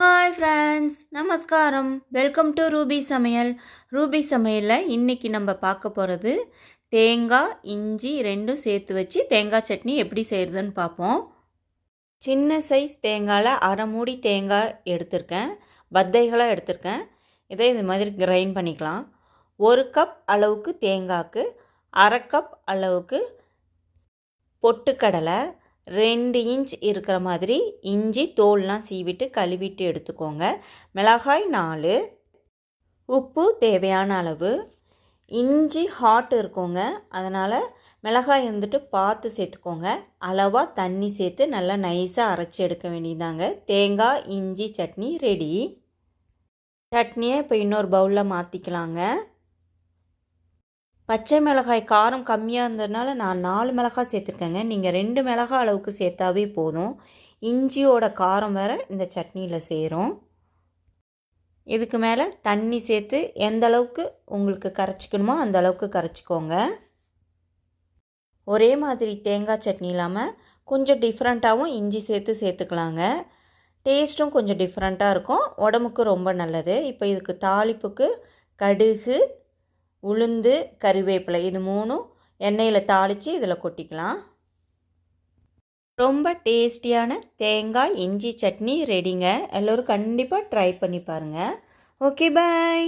Hi friends, நமஸ்காரம். Welcome to Ruby சமையல். Ruby சமையலில் இன்றைக்கி நம்ம பார்க்க போகிறது தேங்காய் இஞ்சி ரெண்டும் சேர்த்து வச்சு தேங்காய் சட்னி எப்படி செய்கிறதுன்னு பார்ப்போம். சின்ன சைஸ் தேங்காயில் அரை மூடி தேங்காய் எடுத்திருக்கேன், பத்தைகளாக எடுத்திருக்கேன். இதை இது மாதிரி கிரைண்ட் பண்ணிக்கலாம். 1 கப் அளவுக்கு தேங்காய்க்கு அரை கப் அளவுக்கு பொட்டுக்கடலை, 2 இன்ச் இருக்கிற மாதிரி இஞ்சி தோல்லாம் சீவிட்டு கழுவிட்டு எடுத்துக்கோங்க. மிளகாய் 4, உப்பு தேவையான அளவு. இஞ்சி ஹாட் இருக்குங்க, அதனால் மிளகாய் வந்துட்டு பார்த்து சேர்த்துக்கோங்க. அளவாக தண்ணி சேர்த்து நல்லா நைஸாக அரைச்சி எடுக்க வேண்டியதாங்க. தேங்காய் இஞ்சி சட்னி ரெடி. சட்னியை இப்போ இன்னொரு பவுலில் மாற்றிக்கலாங்க. பச்சை மிளகாய் காரம் கம்மியாக இருந்ததுனால நான் 4 மிளகாய் சேர்த்துருக்கேங்க. நீங்கள் 2 மிளகாய் அளவுக்கு சேர்த்தாவே போதும். இஞ்சியோட காரம் வேறு இந்த சட்னியில் சேரும். இதுக்கு மேலே தண்ணி சேர்த்து எந்த அளவுக்கு உங்களுக்கு கரைச்சிக்கணுமோ அந்த அளவுக்கு கரைச்சிக்கோங்க. ஒரே மாதிரி தேங்காய் சட்னி இல்லாமல் கொஞ்சம் டிஃப்ரெண்ட்டாகவும் இஞ்சி சேர்த்துக்கலாங்க. டேஸ்ட்டும் கொஞ்சம் டிஃப்ரெண்ட்டாக இருக்கும், உடம்புக்கு ரொம்ப நல்லது. இப்போ இதுக்கு தாளிப்புக்கு கடுகு, உளுந்து, கறிவேப்பிலை இது 3 எண்ணெயில் தாளித்து இதில் கொட்டிக்கலாம். ரொம்ப டேஸ்டியான தேங்காய் இஞ்சி சட்னி ரெடிங்க. எல்லோரும் கண்டிப்பாக ட்ரை பண்ணி பாருங்கள். ஓகே, பாய்.